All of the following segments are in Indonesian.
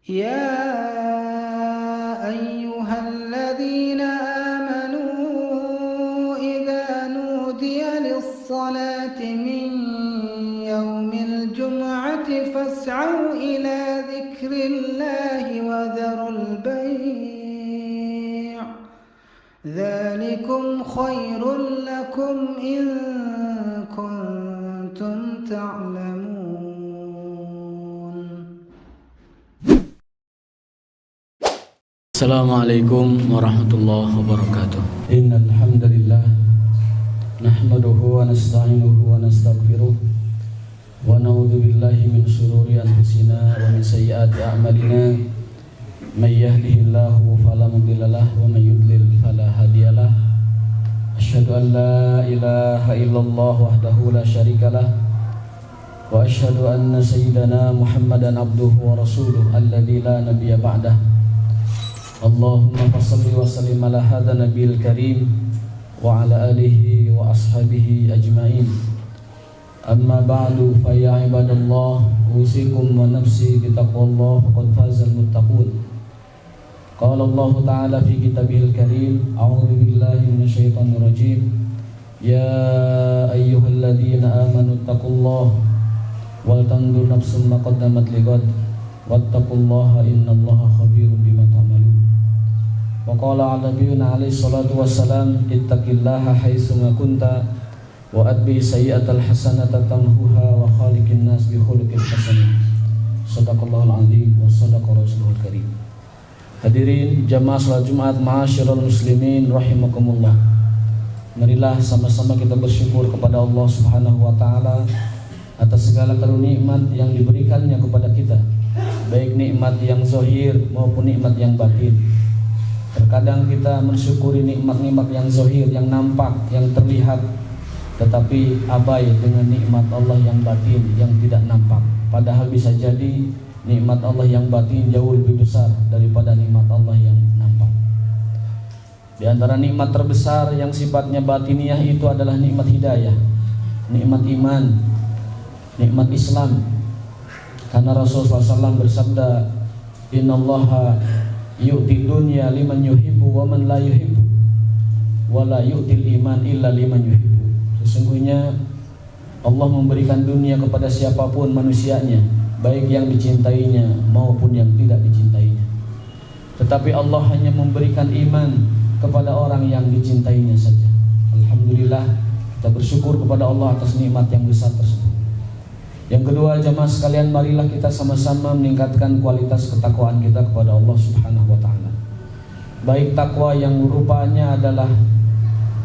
يا أيها الذين آمنوا إذا نودي للصلاة من يوم الجمعة فاسعوا إلى ذكر الله وذروا البيع ذلكم خير لكم إن كنتم تعلمون. Assalamualaikum warahmatullahi wabarakatuh. Innal hamdalillah nahmaduhu wa nasta'inuhu wa nastaghfiruh wa na'udzu billahi min shururi anfusina wa min sayyiati a'malina. May yahdihillahu fala mudhillalah wa may yudlil fala hadiyalah. Asyhadu an la ilaha illallah wahdahu la syarikalah wa asyhadu anna sayyidana Muhammadan abduhu wa rasuluh alladzi la nabiyya ba'dah. Allahumma fassalli wa sallim ala hadha nabiyil karim wa ala alihi wa ashabihi ajma'in. Amma ba'du fa ya ibadallah usikum wa nafsi bitaqwallah faqad fazal muttaqun. Qala Allah ta'ala fi kitabihil karim a'udzu billahi minasyaitonir rajim. Ya ayyuhalladzina amanu taqullaha wal tanzur nafsum ma qaddamat lighad wattaqullaha innallaha khabirum bima ta'malun. Wa qala nabiyuna alaihi salatu wassalam ittaqillaha haitsu ma kunta wa atbi sayyi'atal hasanata tamhuha wa khaliqin nas bi khuluqin hasan. Shadaqallahul azim wa shadaqa rasulul karim. Hadirin jamaah salat Jumat ma'asyiral muslimin rahimakumullah. Marilah sama-sama kita bersyukur kepada Allah Subhanahu wa taala atas segala karunia nikmat yang diberikannya kepada kita, baik nikmat yang zahir maupun nikmat yang batin. Terkadang kita mensyukuri nikmat-nikmat yang zahir, yang nampak, yang terlihat, tetapi abai dengan nikmat Allah yang batin, yang tidak nampak. Padahal bisa jadi nikmat Allah yang batin jauh lebih besar daripada nikmat Allah yang nampak. Di antara nikmat terbesar yang sifatnya batiniah itu adalah nikmat hidayah, nikmat iman, nikmat Islam. Karena Rasulullah SAW bersabda, innallaha yu'ti dunya liman yuhibbu wa man la yuhibbu wa la yu'til iman illa liman yuhibbu. Sesungguhnya Allah memberikan dunia kepada siapapun manusianya, baik yang dicintainya maupun yang tidak dicintainya. Tetapi Allah hanya memberikan iman kepada orang yang dicintainya saja. Alhamdulillah, kita bersyukur kepada Allah atas nikmat yang besar tersebut. Yang kedua, jamaah sekalian, marilah kita sama-sama meningkatkan kualitas ketakwaan kita kepada Allah Subhanahu wa taala. Baik takwa yang rupanya adalah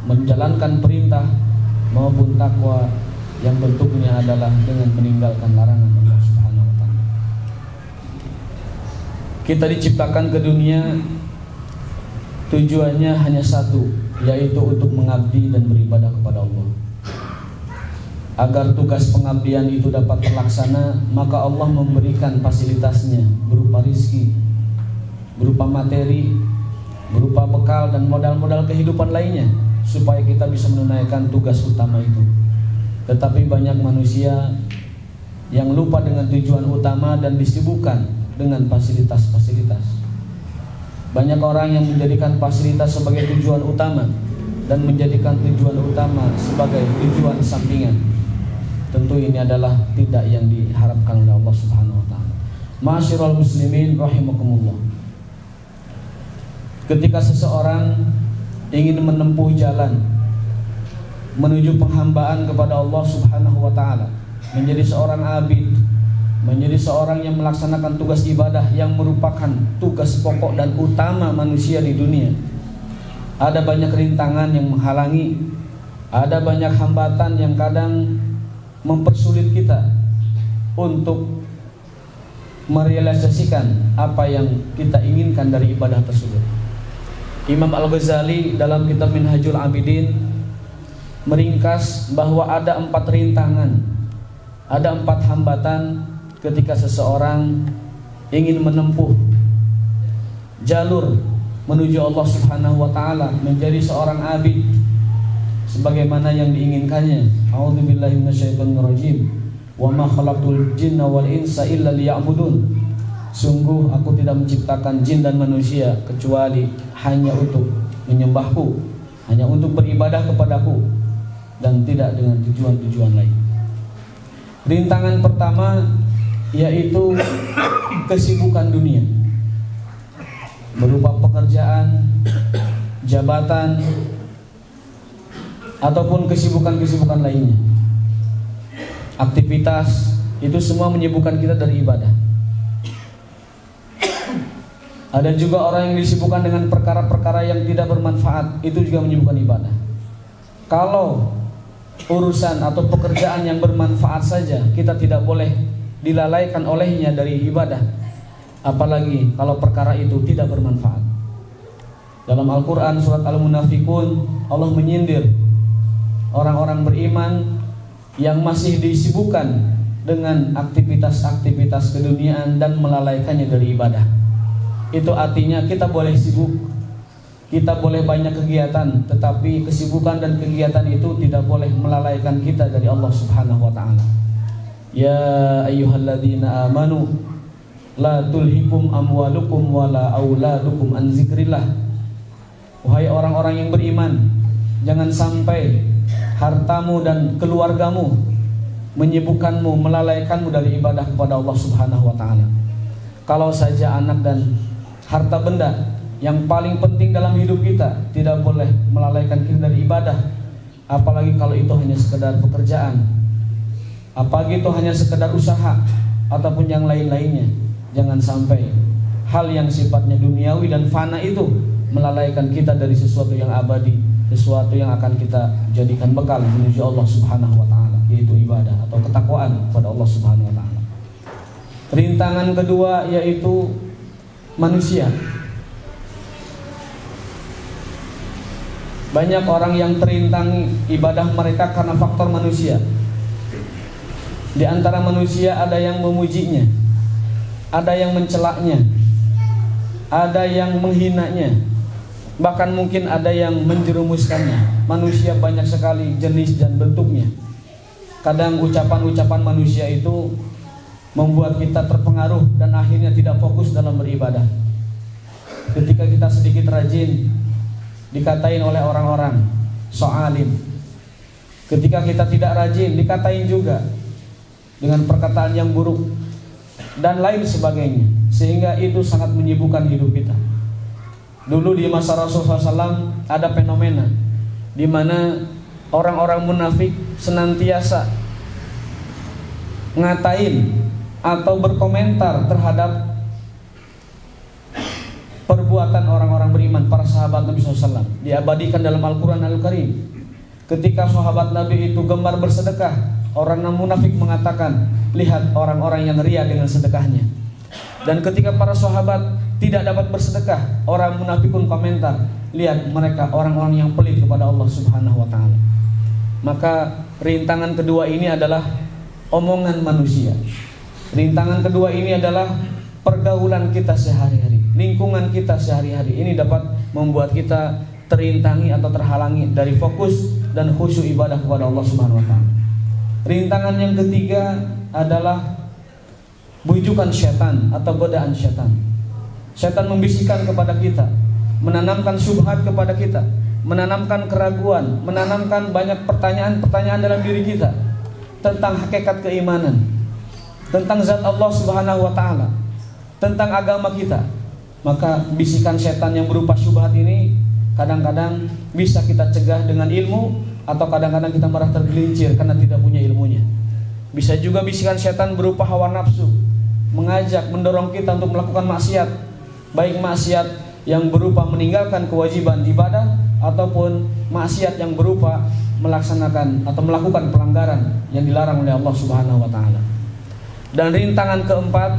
menjalankan perintah maupun takwa yang bentuknya adalah dengan meninggalkan larangan Allah Subhanahu wa taala. Kita diciptakan ke dunia tujuannya hanya satu, yaitu untuk mengabdi dan beribadah kepada Allah. Agar tugas pengabdian itu dapat terlaksana, maka Allah memberikan fasilitasnya berupa rizki, berupa materi, berupa bekal dan modal-modal kehidupan lainnya, supaya kita bisa menunaikan tugas utama itu. Tetapi banyak manusia yang lupa dengan tujuan utama dan disibukkan dengan fasilitas-fasilitas. Banyak orang yang menjadikan fasilitas sebagai tujuan utama dan menjadikan tujuan utama sebagai tujuan sampingan. Tentu ini adalah tidak yang diharapkan oleh Allah Subhanahu wa taala. Ma'asyiral muslimin rahimakumullah. Ketika seseorang ingin menempuh jalan menuju penghambaan kepada Allah Subhanahu wa taala, menjadi seorang abid, menjadi seorang yang melaksanakan tugas ibadah yang merupakan tugas pokok dan utama manusia di dunia, ada banyak rintangan yang menghalangi, ada banyak hambatan yang kadang mempersulit kita untuk merealisasikan apa yang kita inginkan dari ibadah tersebut. Imam Al-Ghazali dalam kitab Minhajul Abidin meringkas bahwa ada 4 rintangan, ada 4 hambatan ketika seseorang ingin menempuh jalur menuju Allah Subhanahu wa taala, menjadi seorang abid sebagaimana yang diinginkannya. A'udzubillahi minasyaitonir rajim. Wa ma khalaqtul jinna wal insa illa liya'budun. sungguh aku tidak menciptakan jin dan manusia kecuali hanya untuk menyembahku, hanya untuk beribadah kepadaku, dan tidak dengan tujuan-tujuan lain. Rintangan pertama yaitu kesibukan dunia, berupa pekerjaan, jabatan, ataupun kesibukan-kesibukan lainnya. Aktivitas itu semua menyibukkan kita dari ibadah. Ada juga orang yang disibukkan dengan perkara-perkara yang tidak bermanfaat, itu juga menyibukkan ibadah. Kalau urusan atau pekerjaan yang bermanfaat saja kita tidak boleh dilalaikan olehnya dari ibadah, apalagi kalau perkara itu tidak bermanfaat. Dalam Al-Quran surat Al-Munafikun, Allah menyindir orang-orang beriman yang masih disibukkan dengan aktivitas-aktivitas keduniaan dan melalaikannya dari ibadah. Itu artinya kita boleh sibuk, kita boleh banyak kegiatan, tetapi kesibukan dan kegiatan itu tidak boleh melalaikan kita dari Allah Subhanahu wa taala. Ya ayyuhalladzina amanu la tulhikum amwalukum wala auladukum an zikrillah. Wahai orang-orang yang beriman, jangan sampai hartamu dan keluargamu menyibukkanmu, melalaikanmu dari ibadah kepada Allah Subhanahu wa taala. Kalau saja anak dan harta benda yang paling penting dalam hidup kita tidak boleh melalaikan kita dari ibadah, apalagi kalau itu hanya sekedar pekerjaan, apalagi itu hanya sekedar usaha ataupun yang lain-lainnya. Jangan sampai hal yang sifatnya duniawi dan fana itu melalaikan kita dari sesuatu yang abadi, sesuatu yang akan kita jadikan bekal menuju Allah Subhanahu wa taala, yaitu ibadah atau ketakwaan kepada Allah Subhanahu wa taala. Rintangan kedua yaitu manusia. Banyak orang yang terintang ibadah mereka karena faktor manusia. Di antara manusia ada yang memujinya, ada yang mencelaknya, ada yang menghinanya, bahkan mungkin ada yang menjerumuskannya. Manusia banyak sekali jenis dan bentuknya. Kadang ucapan-ucapan manusia itu membuat kita terpengaruh dan akhirnya tidak fokus dalam beribadah. Ketika kita sedikit rajin, dikatain oleh orang-orang so'alim. Ketika kita tidak rajin, dikatain juga dengan perkataan yang buruk dan lain sebagainya, sehingga itu sangat menyibukkan hidup kita. Dulu di masa Rasulullah SAW ada fenomena di mana orang-orang munafik senantiasa ngatain atau berkomentar terhadap perbuatan orang-orang beriman, para sahabat Nabi SAW. Diabadikan dalam Al-Quran Al-Karim. Ketika sahabat Nabi itu gemar bersedekah, orang munafik mengatakan, lihat orang-orang yang ria dengan sedekahnya. Dan ketika para sahabat tidak dapat bersedekah, orang munafik pun komentar, lihat mereka orang-orang yang pelit kepada Allah Subhanahu wa taala. Maka rintangan kedua ini adalah omongan manusia. Rintangan kedua ini adalah pergaulan kita sehari-hari, lingkungan kita sehari-hari. Ini dapat membuat kita terintangi atau terhalangi dari fokus dan khusyuk ibadah kepada Allah Subhanahu wa taala. Rintangan yang ketiga adalah bujukan syaitan atau godaan syaitan. Syaitan membisikkan kepada kita, menanamkan syubhat kepada kita, menanamkan keraguan, menanamkan banyak pertanyaan-pertanyaan dalam diri kita tentang hakikat keimanan, tentang zat Allah Subhanahu wa taala, tentang agama kita. Maka bisikan setan yang berupa syubhat ini kadang-kadang bisa kita cegah dengan ilmu, atau kadang-kadang kita malah tergelincir karena tidak punya ilmunya. Bisa juga bisikan setan berupa hawa nafsu, mengajak, mendorong kita untuk melakukan maksiat, baik maksiat yang berupa meninggalkan kewajiban ibadah ataupun maksiat yang berupa melaksanakan atau melakukan pelanggaran yang dilarang oleh Allah Subhanahu wa taala. Dan rintangan keempat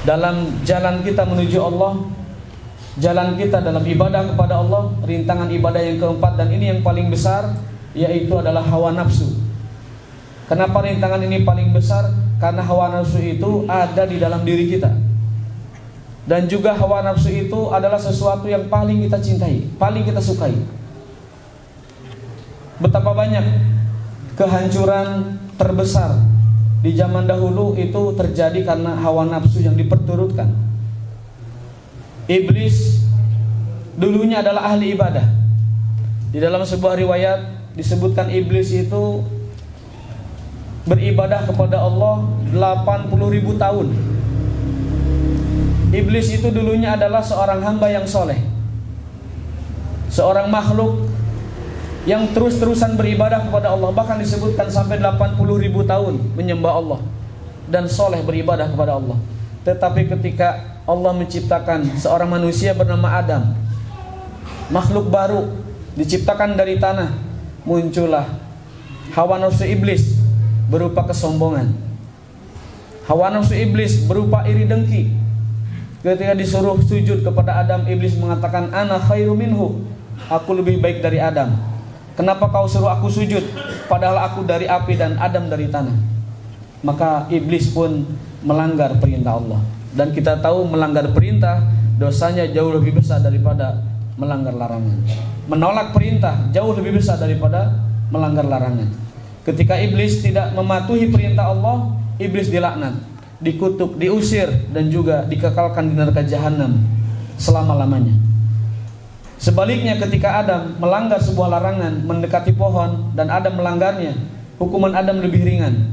dalam jalan kita menuju Allah, jalan kita dalam ibadah kepada Allah, rintangan ibadah yang keempat, dan ini yang paling besar, yaitu adalah hawa nafsu. Kenapa rintangan ini paling besar? Karena hawa nafsu itu ada di dalam diri kita. Dan juga hawa nafsu itu adalah sesuatu yang paling kita cintai, paling kita sukai. Betapa banyak kehancuran terbesar di zaman dahulu itu terjadi karena hawa nafsu yang diperturutkan. Iblis dulunya adalah ahli ibadah. Di dalam sebuah riwayat disebutkan iblis itu beribadah kepada Allah 80.000 tahun. Iblis itu dulunya adalah seorang hamba yang soleh, seorang makhluk yang terus-terusan beribadah kepada Allah. Bahkan disebutkan sampai 80.000 tahun menyembah Allah dan soleh beribadah kepada Allah. Tetapi ketika Allah menciptakan seorang manusia bernama Adam, makhluk baru diciptakan dari tanah, muncullah hawa nafsu iblis berupa kesombongan. Hawa nafsu iblis berupa iri dengki. Ketika disuruh sujud kepada Adam, iblis mengatakan, ana khairu minhu, aku lebih baik dari Adam. Kenapa kau suruh aku sujud, padahal aku dari api dan Adam dari tanah? Maka iblis pun melanggar perintah Allah. Dan kita tahu melanggar perintah dosanya jauh lebih besar daripada melanggar larangan. Menolak perintah jauh lebih besar daripada melanggar larangan. Ketika iblis tidak mematuhi perintah Allah, iblis dilaknat, dikutuk, diusir, dan juga dikekalkan di neraka jahanam selama-lamanya. Sebaliknya ketika Adam melanggar sebuah larangan, mendekati pohon, dan Adam melanggarnya, hukuman Adam lebih ringan,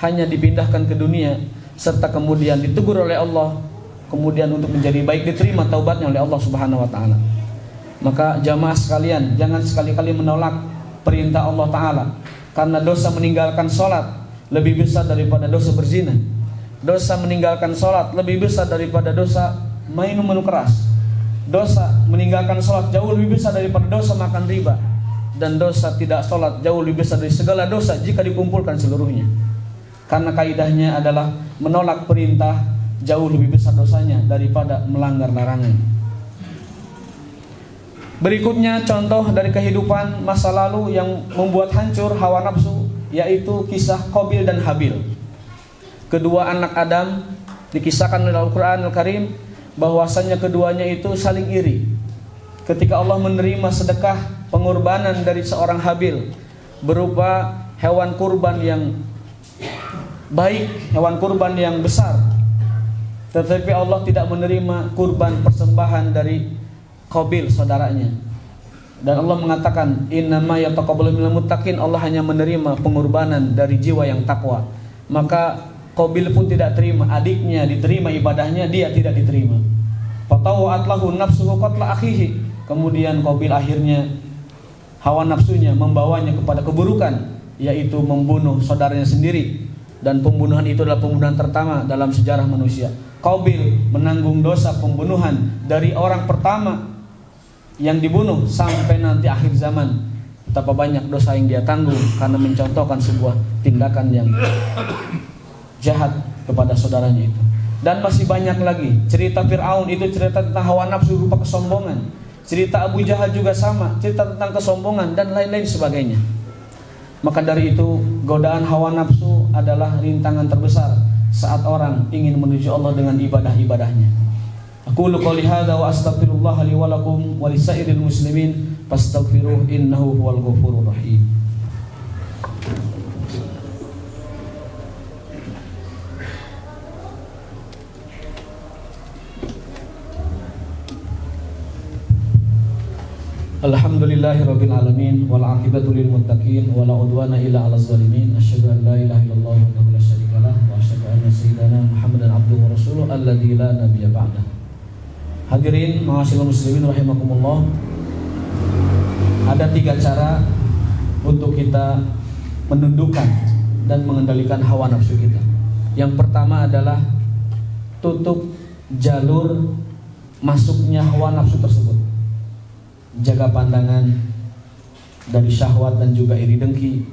hanya dipindahkan ke dunia, serta kemudian ditegur oleh Allah, kemudian untuk menjadi baik diterima taubatnya oleh Allah Subhanahu wa Ta'ala. Maka jamaah sekalian, jangan sekali-kali menolak perintah Allah Ta'ala, karena dosa meninggalkan sholat lebih besar daripada dosa berzina. Dosa meninggalkan sholat lebih besar daripada dosa minum keras. Dosa meninggalkan sholat jauh lebih besar daripada dosa makan riba. Dan dosa tidak sholat jauh lebih besar dari segala dosa jika dikumpulkan seluruhnya. Karena kaidahnya adalah menolak perintah jauh lebih besar dosanya daripada melanggar larangan. Berikutnya contoh dari kehidupan masa lalu yang membuat hancur hawa nafsu, yaitu kisah Qabil dan Habil. Kedua anak Adam dikisahkan dalam Al-Quran Al-Karim bahwasanya keduanya itu saling iri. Ketika Allah menerima sedekah pengorbanan dari seorang Habil berupa hewan kurban yang baik, hewan kurban yang besar, tetapi Allah tidak menerima kurban persembahan dari Qabil saudaranya. Dan Allah mengatakan, innama yataqabbalu minal muttaqin, Allah hanya menerima pengorbanan dari jiwa yang takwa. Maka Qabil pun tidak terima, adiknya diterima ibadahnya, dia tidak diterima. Fatawa'at lahu nafsuhu qatla akhihi. Kemudian Qabil akhirnya hawa nafsunya membawanya kepada keburukan, yaitu membunuh saudaranya sendiri. Dan pembunuhan itu adalah pembunuhan pertama dalam sejarah manusia. Qabil menanggung dosa pembunuhan dari orang pertama yang dibunuh sampai nanti akhir zaman. Betapa banyak dosa yang dia tanggung karena mencontohkan sebuah tindakan yang jahat kepada saudaranya itu. Dan masih banyak lagi. Cerita Fir'aun itu cerita tentang hawa nafsu berupa kesombongan. Cerita Abu Jahal juga sama, cerita tentang kesombongan dan lain-lain sebagainya. Maka dari itu godaan hawa nafsu adalah rintangan terbesar saat orang ingin menuju Allah dengan ibadah-ibadahnya. Aqulu qouli hadza wa astaghfirullah li wa lakum wa lisairil muslimin fastaghfiruhu innahu huwal ghafurur rahim. Alhamdulillahirabbil alamin wal aqibatu lil muttaqin wala udwana illa 'alal zalimin. Asyhadu an la ilaha illallah wahdahu la syarikalah wa asyhadu anna sayyidana Muhammadan abduhu wa rasuluhu alladzi la nabiyya ba'dah. Hadirin ma'asyiral muslimin rahimakumullah. Ada 3 cara untuk kita menundukkan dan mengendalikan hawa nafsu kita. Yang pertama adalah tutup jalur masuknya hawa nafsu tersebut. Jaga pandangan dari syahwat dan juga iri dengki.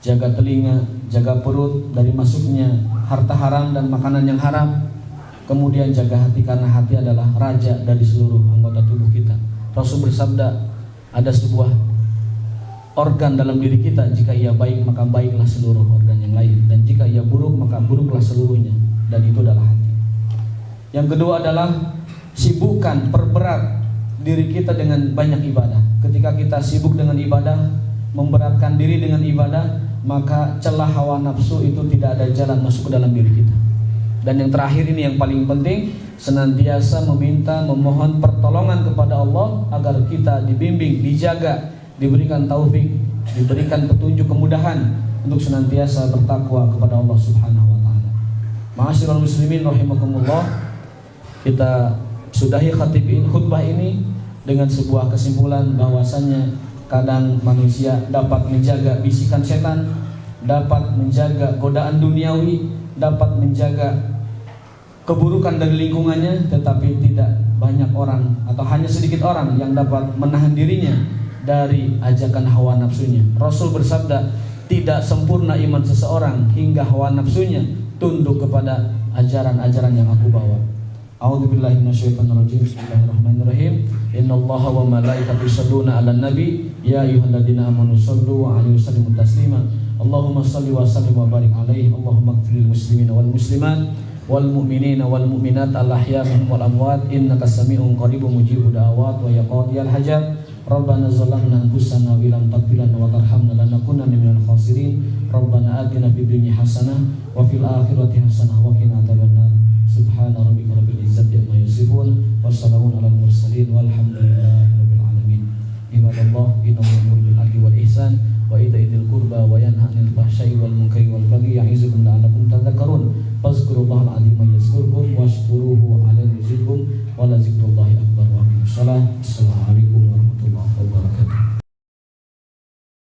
Jaga telinga, jaga perut dari masuknya harta haram dan makanan yang haram. Kemudian jaga hati, karena hati adalah raja dari seluruh anggota tubuh kita. Rasul bersabda, ada sebuah organ dalam diri kita, jika ia baik maka baiklah seluruh organ yang lain, dan jika ia buruk maka buruklah seluruhnya, dan itu adalah hati. Yang kedua adalah sibukkan, perberat diri kita dengan banyak ibadah. Ketika kita sibuk dengan ibadah, memberatkan diri dengan ibadah, maka celah hawa nafsu itu tidak ada jalan masuk ke dalam diri kita. Dan yang terakhir ini yang paling penting, senantiasa meminta, memohon pertolongan kepada Allah agar kita dibimbing, dijaga, diberikan taufik, diberikan petunjuk, kemudahan untuk senantiasa bertakwa kepada Allah Subhanahu wa taala. Ma'asyiral muslimin rahimakumullah, kita sudahi khutbah ini dengan sebuah kesimpulan bahwasannya kadang manusia dapat menjaga bisikan setan, dapat menjaga godaan duniawi, dapat menjaga keburukan dari lingkungannya, tetapi tidak banyak orang atau hanya sedikit orang yang dapat menahan dirinya dari ajakan hawa nafsunya. Rasul bersabda, tidak sempurna iman seseorang hingga hawa nafsunya tunduk kepada ajaran-ajaran yang aku bawa. A'udzubillahi minasyaitonirrajim. Bismillahirrahmanirrahim. Innallaha wa malaikatahu yusholluna 'alan nabi ya ayyuhalladzina amanu shollu 'alaihi wa sallimu taslima. Allahumma shalli wa sallim wa barik 'alaihi. Allahumma ighfirlil muslimina wal muslimat wal mu'minina wal mu'minat al-ahya minhum wal amwat innaka sami'un qaribun mujibud da'awat wa ya qadiyal hajat. Rabbana zalamna anfusana wa lam taghfir lana wa tarhamna lanakunanna minal khasirin. Rabbana atina fid dunya hasanah wa fil akhirati hasanah wa qina adzabannar. Subhana rabbika rabbil izzati amma yasifun wa salamun alal mursalin walhamdulillahi rabbil alamin. Ibadallah, innahu ya'muru bil 'adli wal ihsan wa ita'i dzil qurba wa yanha 'anil fahsya'i wal munkari wal baghi ya'izukum la'allakum tadhakkarun.